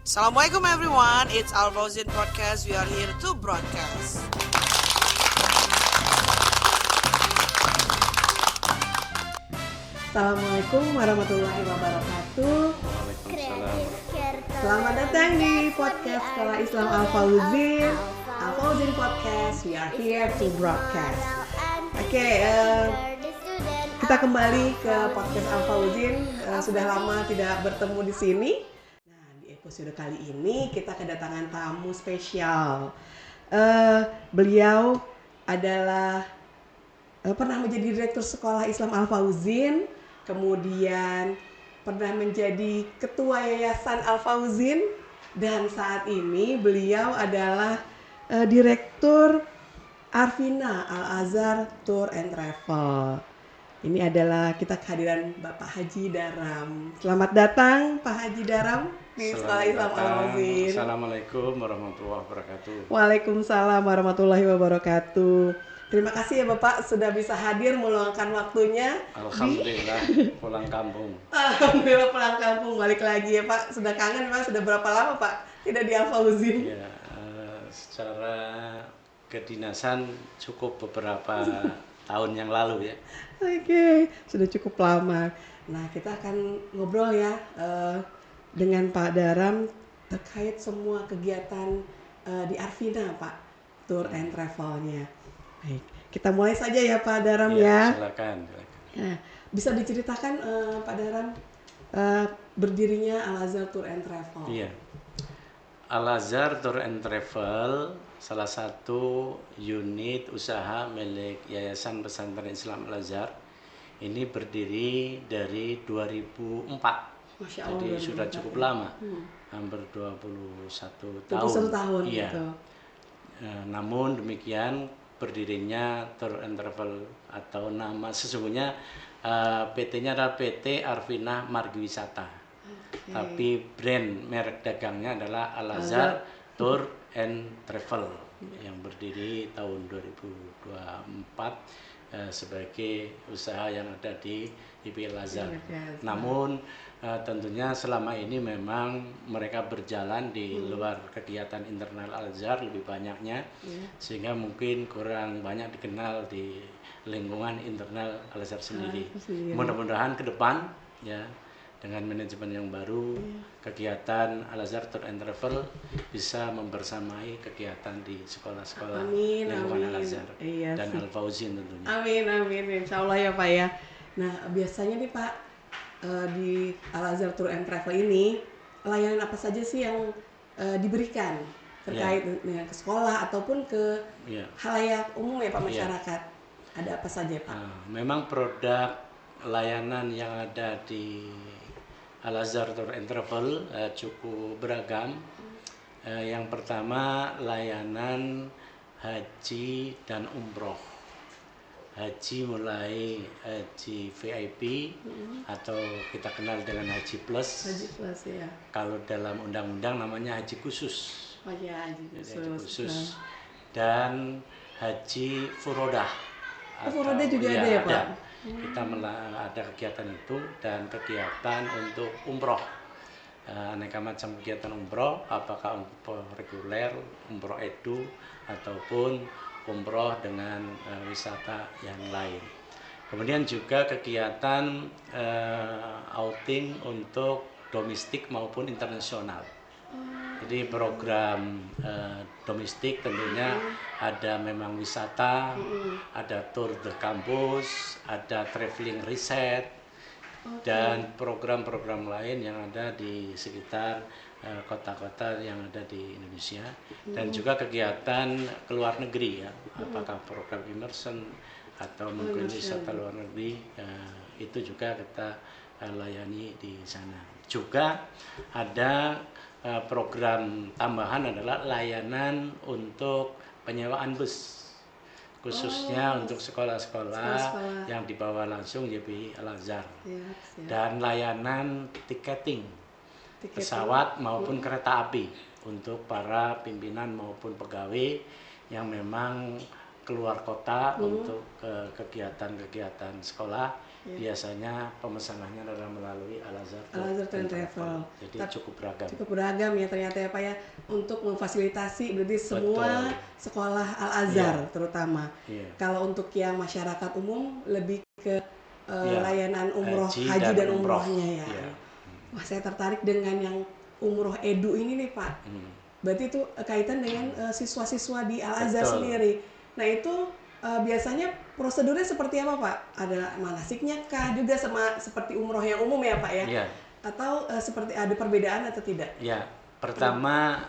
Assalamualaikum everyone, it's Al Fauzin Podcast. We are here to broadcast. Assalamualaikum warahmatullahi wabarakatuh. Waalaikumsalam. Selamat datang di podcast Sekolah Islam Al Fauzin. Al Fauzin Podcast, we are here to broadcast. Oke, kita kembali ke podcast Al Fauzin. Sudah lama tidak bertemu di sini. Nah, di episode kali ini kita kedatangan tamu spesial. Beliau adalah pernah menjadi direktur sekolah Islam Al Fauzin, kemudian pernah menjadi ketua yayasan Al Fauzin, dan saat ini beliau adalah direktur Arvina Al Azhar Tour and Travel. Ini adalah kita kehadiran Bapak Haji Daram. Selamat datang Pak Haji Daram di sekolah Islam Al Fauzin. Assalamualaikum warahmatullahi wabarakatuh. Waalaikumsalam warahmatullahi wabarakatuh. Terima kasih ya Bapak sudah bisa hadir meluangkan waktunya. Alhamdulillah pulang kampung. Alhamdulillah pulang kampung, balik lagi ya Pak. Sudah kangen Pak, sudah berapa lama Pak tidak di Al Fauzin? Ya, secara kedinasan cukup beberapa tahun yang lalu ya. Oke, sudah cukup lama. Nah, kita akan ngobrol ya dengan Pak Daram terkait semua kegiatan di Arvina Pak, tour and travelnya. Baik, kita mulai saja ya Pak Daram ya. Silakan. Nah, bisa diceritakan Pak Daram berdirinya Al Azhar Tour and Travel. Iya. Al Azhar Tour and Travel salah satu unit usaha milik Yayasan Pesantren Islam Al Azhar. Ini berdiri dari 2004. Masya Allah, Jadi sudah cukup lama. Hampir 21 tahun. 21 tahun Iya. gitu. Namun demikian berdirinya Tour and Travel atau nama sesungguhnya PT-nya adalah PT Arvina Margi Wisata. Tapi brand merek dagangnya adalah Al Azhar Tour and Travel yang berdiri tahun 2024 sebagai usaha yang ada di IPI Al Azhar. Namun tentunya selama ini memang mereka berjalan di luar kegiatan internal Al Azhar lebih banyaknya, sehingga mungkin kurang banyak dikenal di lingkungan internal Al Azhar sendiri. Mudah-mudahan ke depan ya dengan manajemen yang baru kegiatan Al Azhar Tour and Travel bisa membersamai kegiatan di sekolah-sekolah lingkungan Al Azhar dan Al Fauzin tentunya. Amin, insya Allah ya Pak ya. Nah, biasanya nih Pak di Al Azhar Tour and Travel ini layanan apa saja sih yang diberikan terkait dengan ke sekolah ataupun ke halayak umum ya Pak, masyarakat? Ada apa saja Pak? Memang produk layanan yang ada di Al Azhar Tour and Travel cukup beragam. Yang pertama layanan haji dan umroh. Haji mulai haji VIP atau kita kenal dengan haji plus. Haji plus ya. Kalau dalam undang-undang namanya haji khusus. Oh ya, haji khusus. Haji khusus. Dan haji furodah. Furodah juga ada ya Pak? Kita ada kegiatan itu dan kegiatan untuk umroh. Aneka macam kegiatan umroh, apakah umroh reguler, umroh edu, ataupun umroh dengan wisata yang lain. Kemudian juga kegiatan outing untuk domestik maupun internasional. Jadi program domestik tentunya ada memang wisata, ada tour de kampus, ada traveling riset, dan program-program lain yang ada di sekitar kota-kota yang ada di Indonesia, dan juga kegiatan ke luar negeri ya, apakah program immersion atau mungkin wisata luar negeri, itu juga kita layani di sana. Juga ada program tambahan adalah layanan untuk penyewaan bus, khususnya untuk sekolah-sekolah yang dibawa langsung YPI Al Azhar, dan layanan tiketing pesawat maupun kereta api untuk para pimpinan maupun pegawai yang memang keluar kota untuk kegiatan-kegiatan sekolah biasanya pemesanannya adalah melalui Al-Azhar and Travel. Jadi cukup beragam. Cukup beragam ya ternyata ya Pak ya, untuk memfasilitasi berarti semua sekolah Al-Azhar terutama. Kalau untuk yang masyarakat umum lebih ke layanan umroh, haji dan umrohnya ya. Wah, saya tertarik dengan yang umroh edu ini nih Pak. Berarti itu kaitan dengan siswa-siswa di Al-Azhar sendiri. Nah itu biasanya prosedurnya seperti apa Pak? Ada manasiknya kah juga sama seperti umroh yang umum ya Pak ya? Atau seperti ada perbedaan atau tidak? Ya, pertama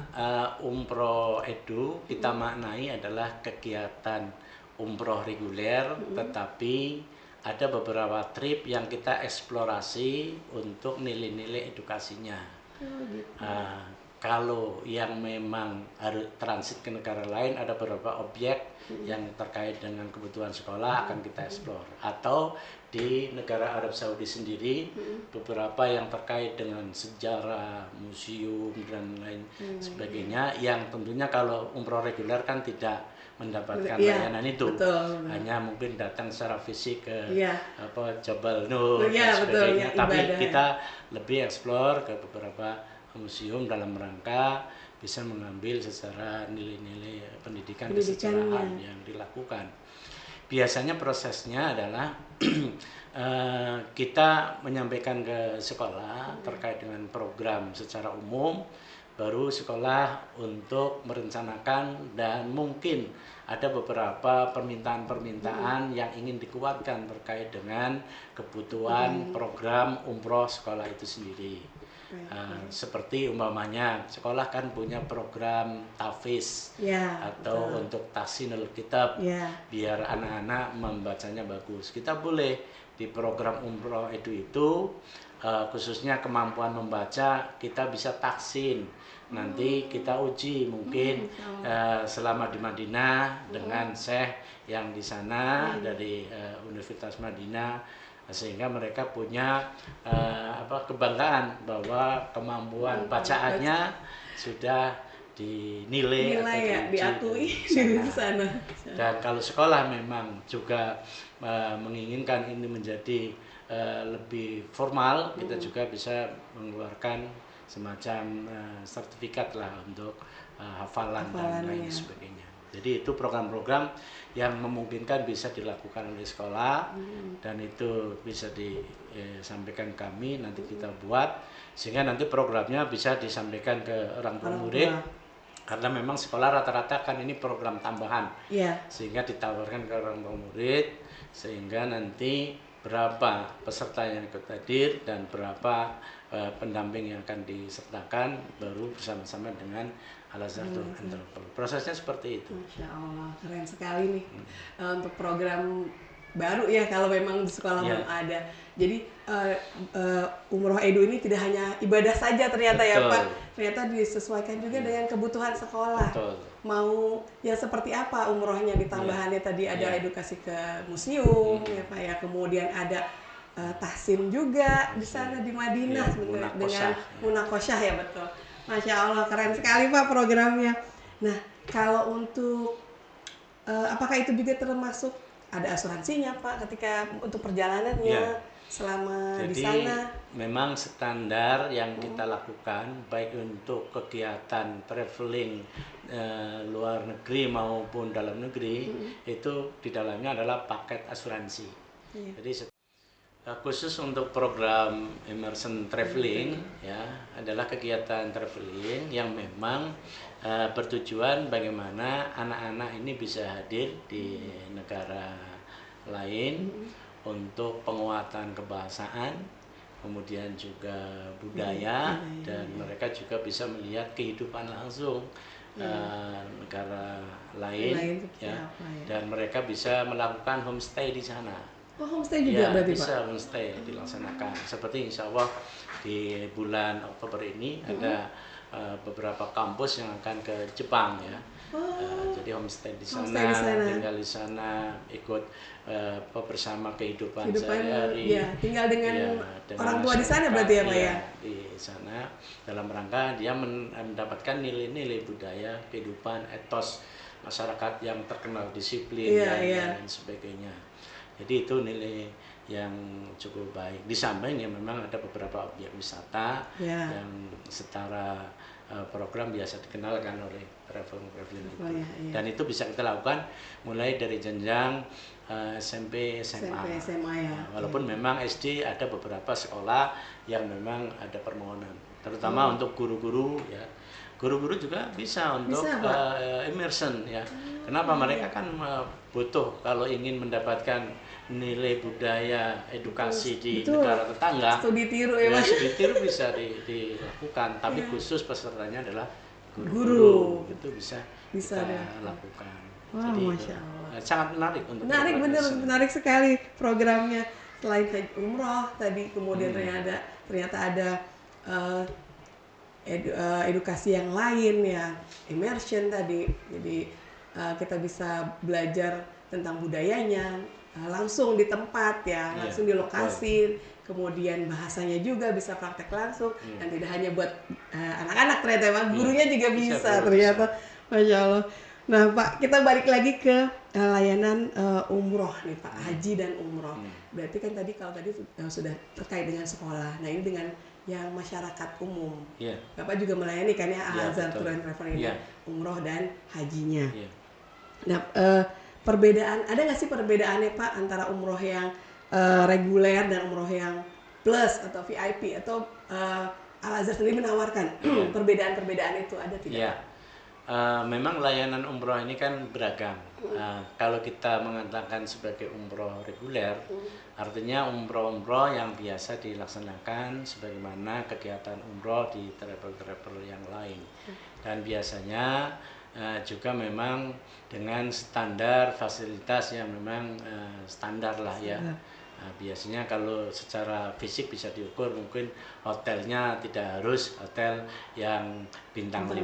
umroh edu kita maknai adalah kegiatan umroh reguler, tetapi ada beberapa trip yang kita eksplorasi untuk nilai-nilai edukasinya. Kalau yang memang harus transit ke negara lain, ada beberapa objek yang terkait dengan kebutuhan sekolah akan kita eksplor. Atau di negara Arab Saudi sendiri, beberapa yang terkait dengan sejarah, museum, dan lain sebagainya, yang tentunya kalau umroh reguler kan tidak mendapatkan layanan itu. Hanya mungkin datang secara fisik ke Jabal Nur dan sebagainya. Tapi kita lebih eksplor ke beberapa museum dalam rangka bisa mengambil secara nilai-nilai pendidikan kesejarahan yang dilakukan. Biasanya prosesnya adalah kita menyampaikan ke sekolah terkait dengan program secara umum, baru sekolah untuk merencanakan dan mungkin ada beberapa permintaan-permintaan yang ingin dikuatkan terkait dengan kebutuhan program umroh sekolah itu sendiri. Seperti umpamanya sekolah kan punya program tahfiz atau untuk tahsinul kitab biar anak-anak membacanya bagus. Kita boleh di program umroh edu itu khususnya kemampuan membaca kita bisa tahsin. Nanti kita uji mungkin selama di Madinah dengan syekh yang di sana dari Universitas Madinah, sehingga mereka punya kebanggaan bahwa kemampuan bacaannya sudah dinilai atau diakui di sana. Dan kalau sekolah memang juga menginginkan ini menjadi lebih formal, kita juga bisa mengeluarkan semacam sertifikat lah untuk hafalan dan lain sebagainya. Jadi itu program-program yang memungkinkan bisa dilakukan oleh sekolah dan itu bisa disampaikan kami, nanti kita buat sehingga nanti programnya bisa disampaikan ke orang tua murid. Karena memang sekolah rata-rata kan ini program tambahan, sehingga ditawarkan ke orang tua murid sehingga nanti berapa peserta yang ikut hadir dan berapa pendamping yang akan disertakan baru bersama-sama dengan Al-Azhar and Travel. Prosesnya seperti itu. Masya Allah, keren sekali nih untuk program baru ya kalau memang di sekolah belum ada. Jadi umroh edu ini tidak hanya ibadah saja ternyata ya Pak, ternyata disesuaikan juga dengan kebutuhan sekolah. Mau yang seperti apa umrohnya, ditambahannya tadi ada edukasi ke museum ya Pak ya, kemudian ada tahsin juga di sana di Madinah dengan munakosyah ya, betul. Masya Allah, keren sekali Pak programnya. Nah, kalau untuk apakah itu juga termasuk ada asuransinya Pak ketika untuk perjalanannya selama di sana? Memang standar yang kita lakukan baik untuk kegiatan traveling luar negeri maupun dalam negeri itu di dalamnya adalah paket asuransi. Jadi khusus untuk program immersion traveling adalah kegiatan traveling yang memang bertujuan bagaimana anak-anak ini bisa hadir di negara lain untuk penguatan kebahasaan, kemudian juga budaya, dan mereka juga bisa melihat kehidupan langsung negara lain dan mereka bisa melakukan homestay di sana. Homestay juga berarti Pak? Bisa homestay dilaksanakan. Seperti insya Allah di bulan Oktober ini ada beberapa kampus yang akan ke Jepang ya. Jadi homestay di sana, tinggal di sana, ikut bersama kehidupan sehari-hari. Tinggal dengan orang tua di sana berarti ya Pak ya? Di sana dalam rangka dia mendapatkan nilai-nilai budaya, kehidupan, etos masyarakat yang terkenal disiplin dan lain sebagainya. Jadi itu yang cukup baik. Di samping ya memang ada beberapa objek wisata yang secara program biasa dikenalkan oleh traveling itu. Dan itu bisa kita lakukan mulai dari jenjang SMP, SMA. Walaupun memang SD ada beberapa sekolah yang memang ada permohonan, terutama untuk guru-guru ya. Guru-guru juga bisa untuk immersion ya. Kenapa? Mereka kan butuh kalau ingin mendapatkan nilai budaya edukasi di negara tetangga. Studi tiru ya, Mas. Studi tiru bisa dilakukan, tapi khusus pesertanya adalah guru. Itu bisa kita lakukan. Wah, jadi Masya Allah. Sangat menarik untuk menarik sekali programnya. Selain umroh tadi, kemudian ternyata ada edukasi yang lain ya, immersion tadi. Jadi kita bisa belajar tentang budayanya langsung di tempat ya, langsung di lokasi. Kemudian bahasanya juga bisa praktek langsung dan tidak hanya buat anak-anak ternyata, gurunya juga bisa ternyata. Masya Allah. Nah Pak, kita balik lagi ke layanan umroh nih Pak, haji dan umroh. Berarti kan tadi kalau tadi sudah terkait dengan sekolah. Nah ini dengan yang masyarakat umum. Bapak juga melayani kan ya, Al-Azhar Tour and Travel ini, umroh dan hajinya. Nah perbedaan, ada nggak sih perbedaannya Pak antara umroh yang reguler dan umroh yang plus atau VIP, atau Al-Azhar sendiri menawarkan perbedaan-perbedaan itu ada tidak? Memang layanan umroh ini kan beragam. Kalau kita mengatakan sebagai umroh reguler, artinya umroh-umroh yang biasa dilaksanakan sebagaimana kegiatan umroh di travel-travel yang lain. Dan biasanya juga memang dengan standar fasilitas yang memang standar lah ya. Biasanya kalau secara fisik bisa diukur, mungkin hotelnya tidak harus hotel yang bintang 5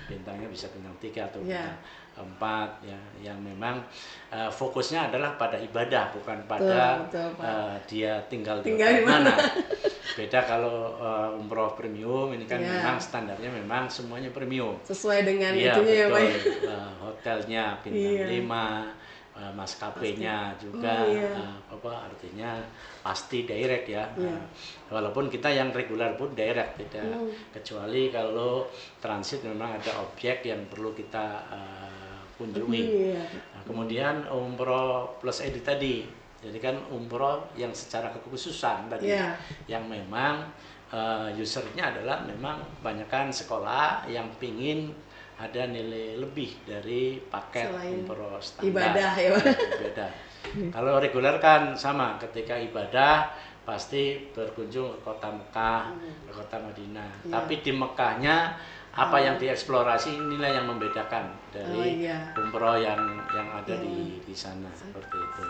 bintangnya bisa bintang 3 atau bintang 4 ya, yang memang fokusnya adalah pada ibadah, bukan pada dia tinggal di mana. Beda kalau umroh premium ini kan memang standarnya memang semuanya premium, sesuai dengan itunya ya Pak. Hotelnya bintang 5, maskapainya juga artinya pasti direct ya. Walaupun kita yang reguler pun direct, tidak kecuali kalau transit memang ada objek yang perlu kita kunjungi. Kemudian umroh plus edit tadi, jadi kan umroh yang secara kekhususan tadi, yang memang usernya adalah memang kebanyakan sekolah yang pingin ada nilai lebih dari paket umroh standar. Ibadah ya Pak. Beda. Kalau reguler kan sama, ketika ibadah pasti berkunjung ke kota Mekah, ke kota Madinah. Tapi di Mekahnya apa yang dieksplorasi, inilah yang membedakan dari umroh yang ada di sana, seperti itu.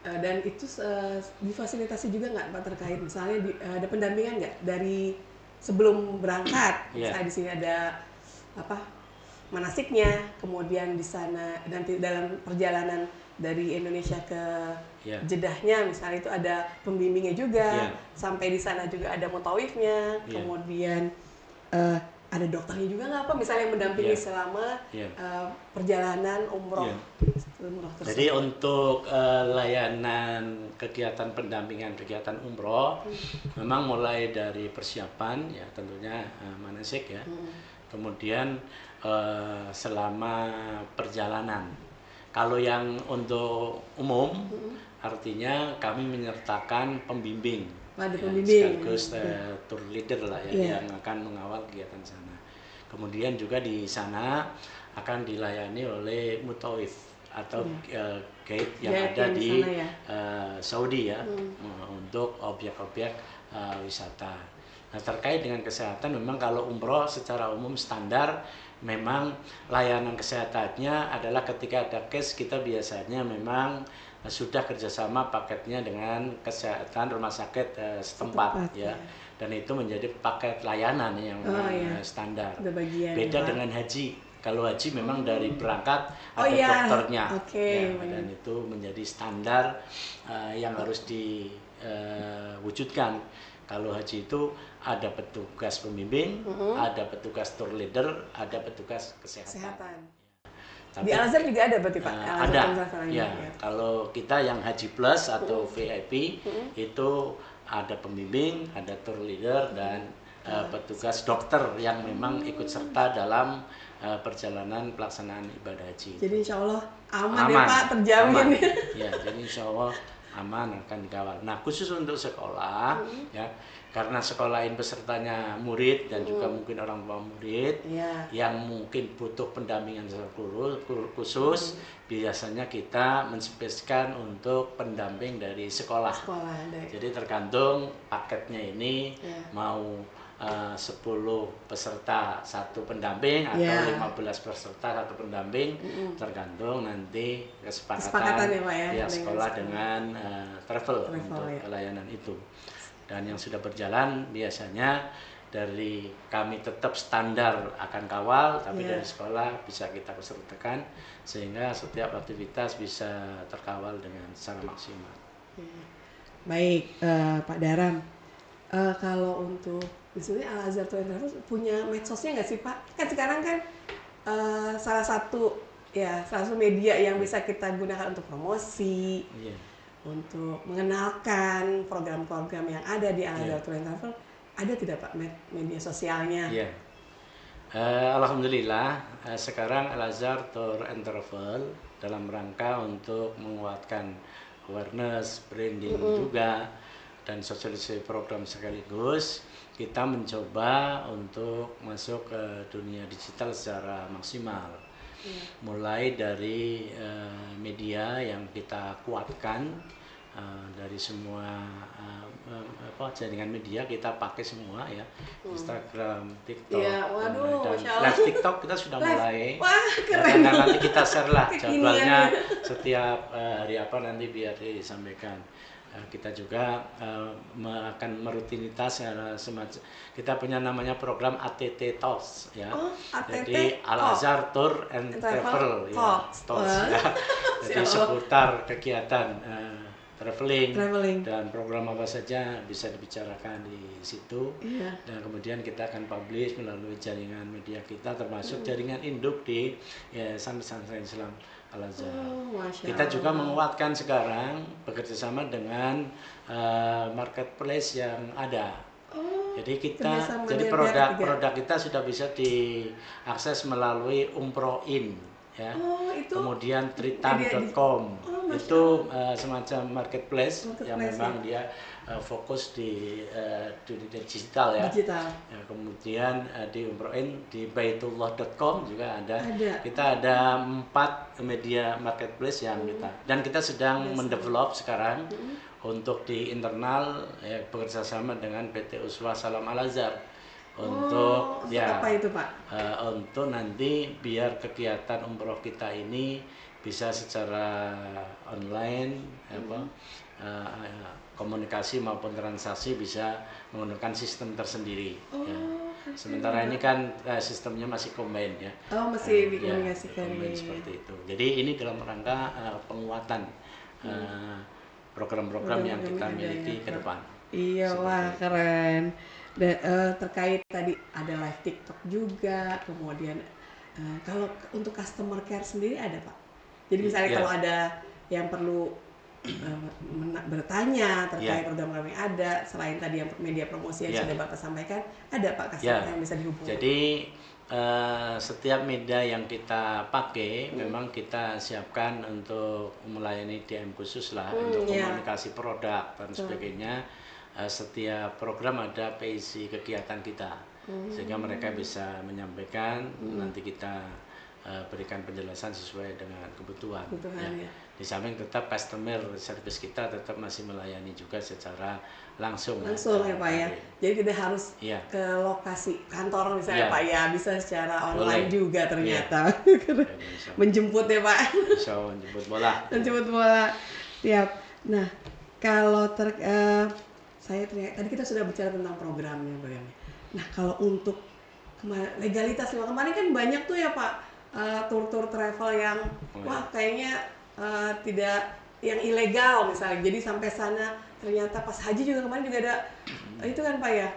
Dan itu difasilitasi juga nggak Pak terkait misalnya ada pendampingan nggak dari sebelum berangkat? Misalnya di sini ada manasiknya, kemudian di sana nanti dalam perjalanan dari Indonesia ke Jedahnya misalnya itu ada pembimbingnya juga, sampai di sana juga ada mutawifnya, kemudian ada dokternya juga nggak Pak misalnya yang mendampingi selama perjalanan umroh. Jadi untuk layanan kegiatan pendampingan kegiatan umroh memang mulai dari persiapan ya, tentunya manasik ya. Kemudian selama perjalanan. Kalau yang untuk umum, artinya kami menyertakan pembimbing, sekaligus tour leader lah ya, yang akan mengawal kegiatan sana. Kemudian juga di sana akan dilayani oleh mutawif atau guide yang ada di Saudi ya, untuk objek-objek wisata. Nah, terkait dengan kesehatan, memang kalau umroh secara umum standar, memang layanan kesehatannya adalah ketika ada case, kita biasanya memang sudah kerjasama paketnya dengan kesehatan rumah sakit setempat ya. Dan itu menjadi paket layanan yang standar. Beda dengan haji. Kalau haji memang dari berangkat ada dokternya, dan itu menjadi standar yang harus diwujudkan. Kalau haji itu ada petugas pembimbing, ada petugas tour leader, ada petugas kesehatan. Di Al-Azhar juga ada berarti Pak? Ada. Ya, kalau kita yang Haji Plus atau VIP itu ada pembimbing, ada tour leader dan petugas dokter yang memang ikut serta dalam perjalanan pelaksanaan ibadah haji. Jadi insya Allah aman ya Pak, terjamin. Ya, jadi insya Allah aman akan dikawal. Nah, khusus untuk sekolah, ya, karena sekolah ini pesertanya murid dan juga mungkin orang tua murid yang mungkin butuh pendampingan secara khusus, biasanya kita menspesikan untuk pendamping dari sekolah. Jadi tergantung paketnya ini mau 10 peserta satu pendamping atau 15 peserta satu pendamping, tergantung nanti kesepakatan ya, sekolah dengan travel untuk pelayanan itu. Dan yang sudah berjalan biasanya dari kami tetap standar akan kawal, tapi dari sekolah bisa kita pesertakan sehingga setiap aktivitas bisa terkawal dengan secara maksimal. Baik, Pak Daram, kalau untuk misalnya Al-Azhar Tour and Travel punya medsosnya nggak sih Pak? Kan sekarang kan salah satu media yang bisa kita gunakan untuk promosi, untuk mengenalkan program-program yang ada di Al-Azhar Tour and Travel. Ada tidak Pak media sosialnya? Alhamdulillah sekarang Al-Azhar Tour and Travel dalam rangka untuk menguatkan awareness, branding juga dan sosialisasi program sekaligus, kita mencoba untuk masuk ke dunia digital secara maksimal. Mulai dari media yang kita kuatkan, dari semua jaringan media kita pakai semua ya, Instagram, TikTok, dan live TikTok kita sudah mulai. Keren. Dan nanti kita share lah jadwalnya setiap hari apa nanti biar disampaikan. Kita juga akan merutinitas semacam kita punya namanya program ATT Talks ya. Jadi Al-Azhar Tour and Travel ya, Talks ya. Jadi seputar kegiatan traveling dan program apa saja bisa dibicarakan di situ. Dan kemudian kita akan publish melalui jaringan media kita termasuk jaringan induk di Santri Islam Al-Azhar. Kita juga menguatkan sekarang bekerjasama dengan marketplace yang ada. Jadi produk kita sudah bisa diakses melalui Umroh.in ya. Kemudian tritam.com itu semacam marketplace yang memang dia fokus di dunia digital ya. Kemudian di Umroh.in, di baitullah.com juga ada. Kita ada 4 media marketplace yang kita sedang mendevelop sekarang untuk di internal bekerjasama dengan PT Uswah Salam Al-Azhar untuk apa itu Pak? Untuk nanti biar kegiatan umroh kita ini bisa secara online komunikasi maupun transaksi bisa menggunakan sistem tersendiri. Sementara ini kan sistemnya masih combine ya. Masih dikomunikasikan seperti itu. Jadi ini dalam rangka penguatan program-program yang kita miliki ke depan. Wah keren. Terkait tadi ada live TikTok juga, kemudian kalau untuk customer care sendiri ada Pak? Jadi misalnya kalau ada yang perlu bertanya terkait program yang ada, selain tadi yang media promosi yang sudah Bapak sampaikan, ada Pak customer yang bisa dihubungi? Jadi setiap media yang kita pakai memang kita siapkan untuk melayani DM khusus lah untuk komunikasi produk dan sebagainya. Setiap program ada PIC kegiatan kita sehingga mereka bisa menyampaikan, nanti kita berikan penjelasan sesuai dengan kebutuhan ya. Di samping tetap customer service kita tetap masih melayani juga secara langsung ya Pak ya. Jadi tidak harus ke lokasi kantor misalnya Pak ya, bisa secara online juga ternyata. Menjemput ya Pak. Bisa menjemput bola. Menjemput bola. Siap. Nah, kalau tadi kita sudah bicara tentang programnya. Nah, kalau untuk legalitas kemarin kan banyak tuh ya Pak tur-tur travel yang kayaknya tidak yang ilegal misalnya. Jadi sampai sana ternyata pas haji juga kemarin juga ada itu kan Pak ya.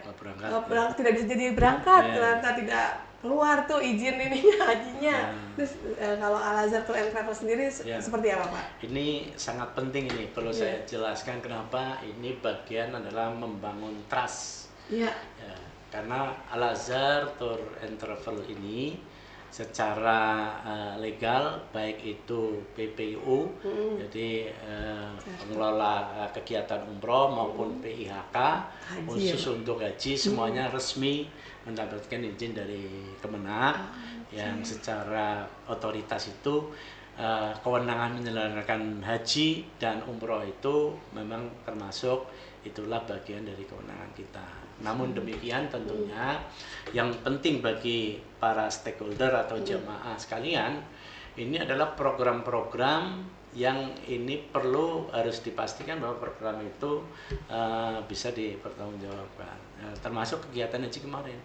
Tidak bisa jadi berangkat, ternyata tidak keluar tuh izin ininya hajinya. Nah. Terus kalau Al-Azhar Tour and Travel sendiri Ya. seperti apa Pak? Ini sangat penting ini, perlu saya jelaskan kenapa ini bagian adalah membangun trust. Iya. Ya, karena Al-Azhar Tour and Travel ini secara legal baik itu PPU, jadi pengelola kegiatan umroh maupun PIHK khusus untuk haji semuanya resmi mendapatkan izin dari Kemenak yang secara otoritas itu kewenangan menyelenggarakan haji dan umroh itu memang termasuk itulah bagian dari kewenangan kita. Namun demikian tentunya yang penting bagi para stakeholder atau jamaah sekalian ini adalah program-program yang ini harus dipastikan bahwa program itu bisa dipertanggungjawabkan, termasuk kegiatan haji kemarin.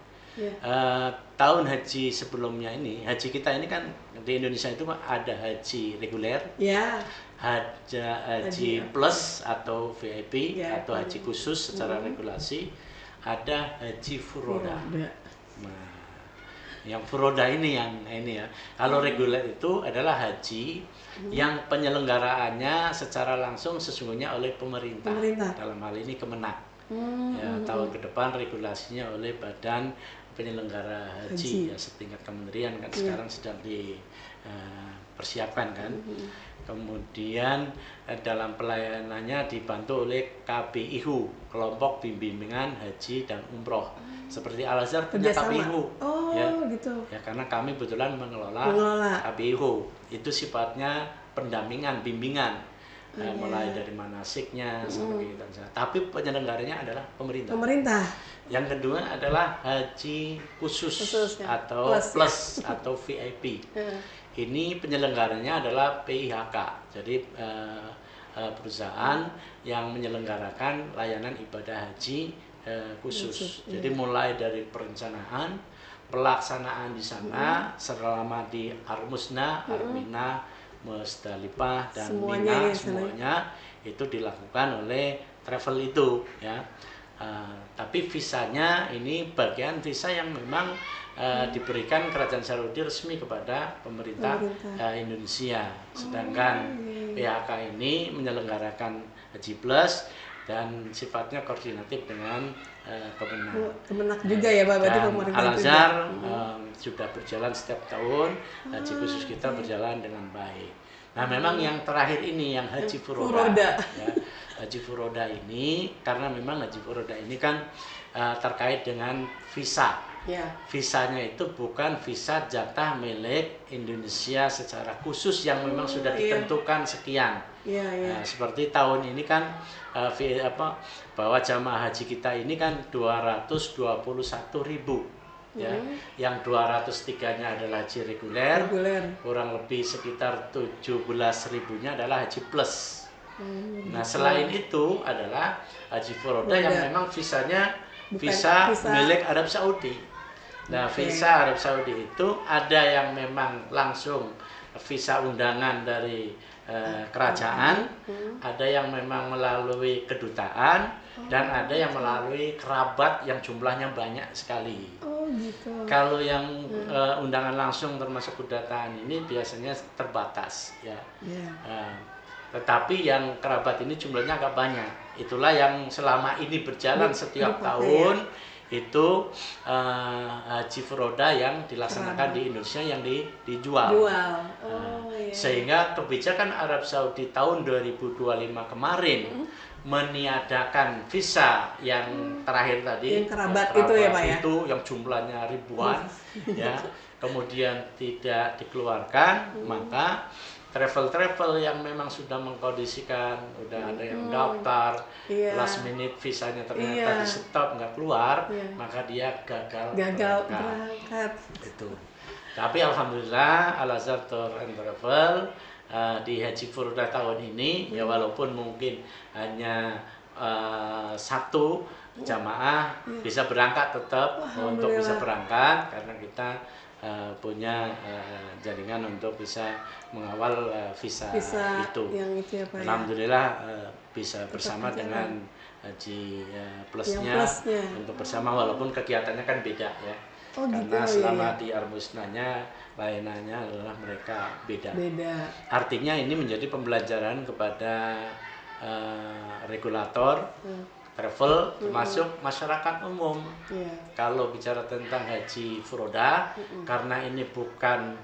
Tahun haji sebelumnya ini, haji kita ini kan di Indonesia itu ada haji reguler, haji plus atau VIP atau haji khusus secara regulasi, ada haji furoda. Nah, yang furoda ini ya. Kalau reguler itu adalah haji yang penyelenggaraannya secara langsung sesungguhnya oleh pemerintah. Dalam hal ini Kemenak. Ya, tahun ke depan regulasinya oleh Badan Penyelenggara Haji ya, setingkat kementerian kan sekarang sedang dipersiapkan kan. Kemudian dalam pelayanannya dibantu oleh KBIHU, Kelompok Bimbingan Haji dan Umroh. Seperti Al-Azhar punya KBIHU. Gitu. Ya, karena kami kebetulan mengelola KBIHU. Itu sifatnya pendampingan, bimbingan. Mulai dari manasiknya sampai kegiatan. Tapi penyelenggaranya adalah pemerintah. Yang kedua adalah haji khusus atau plus atau VIP. Ini penyelenggaranya adalah PIHK, jadi perusahaan yang menyelenggarakan layanan ibadah haji khusus. Jadi mulai dari perencanaan, pelaksanaan di sana selama di Armusna, Armina, Musdalifah dan Mina semuanya itu dilakukan oleh travel itu ya. Tapi visanya ini bagian visa yang memang diberikan Kerajaan Saudi resmi kepada pemerintah Indonesia. Sedangkan PHK ini menyelenggarakan Haji Plus dan sifatnya koordinatif dengan Kemenak. Kemenak juga ya Pak, berarti pemerintah Al-Azhar sudah berjalan setiap tahun, haji khusus kita berjalan dengan baik. Nah memang yang terakhir ini yang Haji Furoda. Ya, Haji Furoda ini karena memang Haji Furoda ini kan terkait dengan visa. Visanya itu bukan visa jatah milik Indonesia secara khusus yang memang sudah ditentukan sekian. Seperti tahun ini kan bahwa jamaah haji kita ini kan 221.000. Ya, yang 203-nya adalah haji reguler, kurang lebih sekitar 17.000-nya adalah haji plus. Nah selain itu adalah haji furoda yang memang visanya visa milik Arab Saudi. Nah visa Arab Saudi itu ada yang memang langsung visa undangan dari kerajaan, ada yang memang melalui kedutaan, dan ada yang melalui kerabat yang jumlahnya banyak sekali. Kalau yang undangan langsung termasuk kedutaan ini biasanya terbatas ya. Tetapi yang kerabat ini jumlahnya agak banyak. Itulah yang selama ini berjalan setiap tahun itu haji furoda yang dilaksanakan di Indonesia yang dijual. Sehingga kebijakan Arab Saudi tahun 2025 kemarin meniadakan visa yang terakhir tadi, yang kerabat itu ya Pak ya, itu yang jumlahnya ribuan ya, kemudian tidak dikeluarkan, maka travel yang memang sudah mengkondisikan, udah ada yang daftar, last minute visanya ternyata di stop nggak keluar, maka dia gagal berangkat. Itu. Tapi alhamdulillah Al-Azhar Tour and Travel di Haji Furoda tahun ini ya walaupun mungkin hanya satu jamaah bisa berangkat tetap untuk bisa berangkat karena kita punya jaringan untuk bisa mengawal visa itu. Yang itu ya, Pak, alhamdulillah bisa bersama dengan haji plusnya untuk bersama walaupun kegiatannya kan beda ya. Oh, gitu, karena selama iya. di Armusnanya layanannya adalah mereka beda. Beda. Artinya ini menjadi pembelajaran kepada regulator travel termasuk masyarakat umum. Iya. Kalau bicara tentang haji furoda, karena ini bukan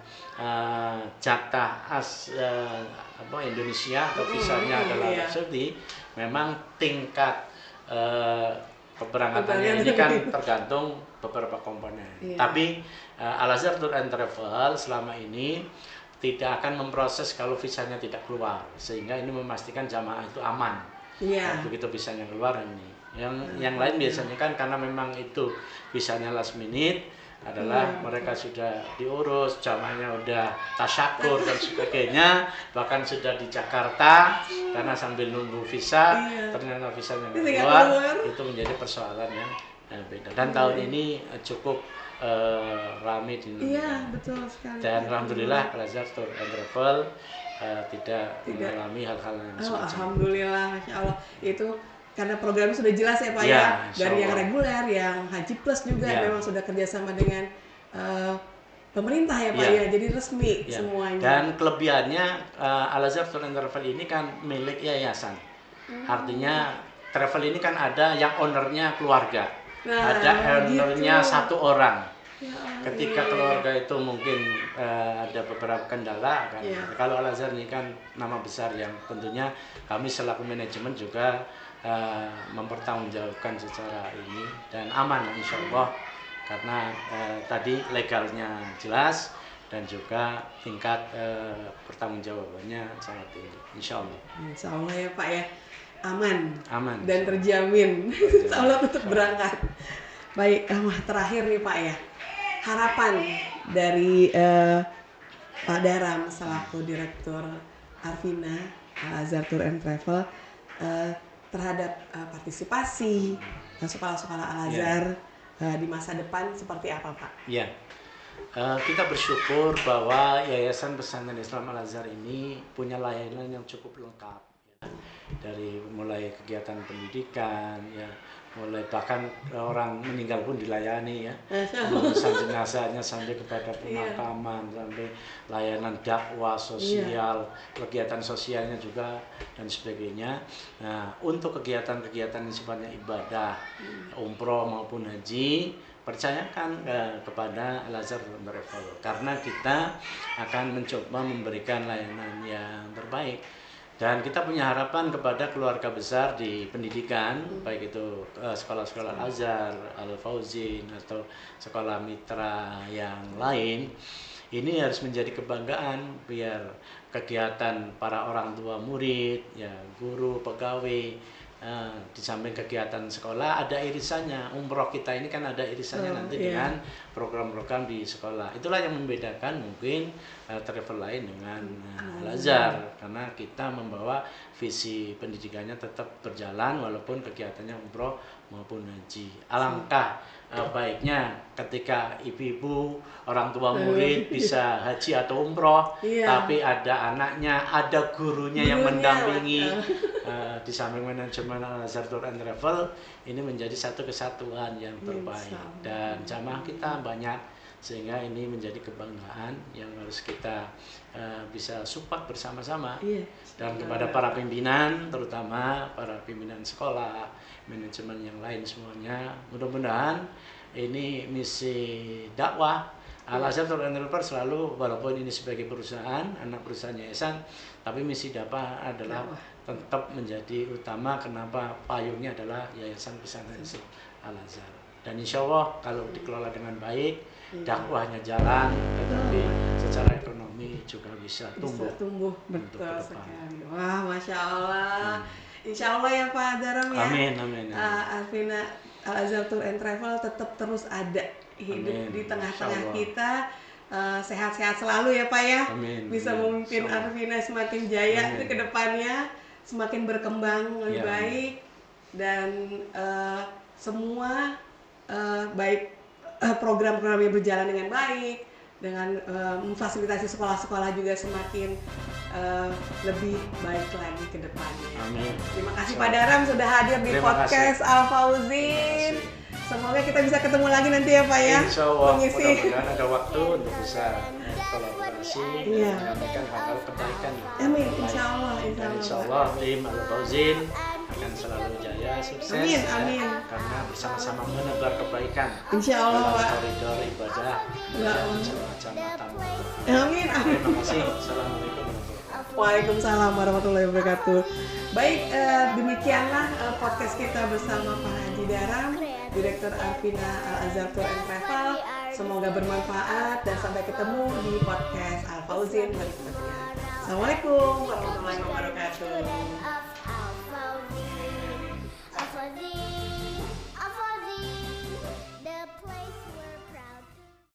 jatah Indonesia atau visanya adalah iya. Arab Saudi, memang tingkat keberangkatannya ini kan tergantung beberapa komponen. Iya. Tapi Al-Azhar Tour and Travel selama ini tidak akan memproses kalau visanya tidak keluar, sehingga ini memastikan jamaah itu aman. Iya. Begitu visanya keluar ini. Yang lain biasanya kan karena memang itu visanya last minute adalah mereka sudah diurus, jamaahnya udah tasyakur dan sebagainya, bahkan sudah di Jakarta karena sambil nunggu visa, ternyata visanya nggak keluar, itu menjadi persoalan yang beda. Dan tahun ini cukup ramai di Indonesia. Iya, betul sekali. Dan alhamdulillah Al-Azhar Tour and Travel tidak mengalami hal-hal yang semacam itu. Alhamdulillah, Masya Allah. Itu karena programnya sudah jelas ya Pak Ya, ya. Insya Dari yang Allah. reguler, yang Haji Plus juga Ya. memang sudah kerjasama dengan pemerintah ya Pak Ya. ya. Jadi resmi Ya. semuanya. Dan kelebihannya Al-Azhar Tour and Travel ini kan milik yayasan. Artinya travel ini kan ada yang ownernya keluarga, Nah, ada ownernya gitu. satu orang. Ya, Ketika keluarga itu mungkin ada beberapa kendala kan. Iya. Kalau Al-Azhar ini kan nama besar yang tentunya kami selaku manajemen juga mempertanggungjawabkan secara ini dan aman insya Allah karena tadi legalnya jelas dan juga tingkat pertanggungjawabannya sangat tinggi insya Allah. Insya Allah ya Pak ya. Aman. Aman. Dan terjamin. Insya Allah tetap berangkat. Baik, terakhir nih Pak ya. Harapan dari Pak Daram selaku Direktur Arvina Al-Azhar Tour and Travel terhadap partisipasi sekolah-sekolah Al-Azhar di masa depan seperti apa Pak? Ya, kita bersyukur bahwa Yayasan Pesantren Islam Al-Azhar ini punya layanan yang cukup lengkap. Dari mulai kegiatan pendidikan, ya, mulai bahkan orang meninggal pun dilayani ya, urusan jenazahnya sampai kepada pemakaman, sampai layanan dakwah sosial, kegiatan sosialnya juga dan sebagainya. Nah, untuk kegiatan-kegiatan yang sifatnya ibadah, umroh maupun haji, percayakan kepada Al-Azhar Tour and Travel karena kita akan mencoba memberikan layanan yang terbaik. Dan kita punya harapan kepada keluarga besar di pendidikan, baik itu sekolah-sekolah Al-Azhar, Al-Fauzin, atau sekolah mitra yang lain. Ini harus menjadi kebanggaan biar kegiatan para orang tua murid, ya guru, pegawai, di samping kegiatan sekolah ada irisannya. Umroh kita ini kan ada irisannya nanti dengan program-program di sekolah. Itulah yang membedakan mungkin travel lain dengan Al-Azhar karena kita membawa visi pendidikannya tetap berjalan walaupun kegiatannya umroh maupun haji. Alangkah baiknya ketika ibu-ibu, orang tua murid bisa haji atau umroh, tapi ada anaknya, ada gurunya yang mendampingi di samping manajemen Al-Azhar Tour and Travel, ini menjadi satu kesatuan yang terbaik dan jamaah kita banyak sehingga ini menjadi kebanggaan yang harus kita bisa support bersama-sama. Dan kepada para pimpinan, terutama para pimpinan sekolah, manajemen yang lain semuanya, mudah-mudahan ini misi dakwah Al-Azhar Tour and Travel selalu, walaupun ini sebagai perusahaan, anak perusahaan yayasan, tapi misi dakwah adalah tetap menjadi utama. Kenapa? Payungnya adalah Yayasan Pesantren Islam Al-Azhar. Dan insya Allah kalau dikelola dengan baik, dakwahnya jalan, tetapi secara ekonomi juga bisa tumbuh. Betul sekali. Wah, Masya Allah. Insya Allah ya Pak Daram ya. Amin, amin. Arvina Al-Azhar Tour and Travel tetap terus ada hidup di tengah-tengah kita. Sehat-sehat selalu ya Pak ya. Amin. Bisa memimpin Arvina semakin jaya ke depannya, semakin berkembang lebih baik dan semua baik program-programnya berjalan dengan baik, dengan memfasilitasi sekolah-sekolah juga semakin lebih baik lagi ke depannya. Amin. Terima kasih Pak Daram sudah hadir di podcast Al Fauzin. Semoga kita bisa ketemu lagi nanti ya Pak ya. Insya Allah, Mengisi. mudah-mudahan ada waktu untuk bisa kolaborasi Iya. menyampaikan hal-hal kebaikan. Amin, insya Allah, Dan insya Pak. Allah tim Al-Fauzin akan selalu jaya, sukses. Amin, ya, amin. karena bersama-sama menebar kebaikan Insya Allah dalam Pak. koridor ibadah Ya dan Allah. kecamatan. Amin, amin. Terima kasih. Assalamualaikum warahmatullahi wabarakatuh. Waalaikumsalam warahmatullahi wabarakatuh. Baik, demikianlah podcast kita bersama Pak Haji Daram, Direktur Arvina Al-Azhar Tour and Travel. Semoga bermanfaat dan sampai ketemu di podcast Al Fauzin berikutnya. Assalamualaikum warahmatullahi wabarakatuh.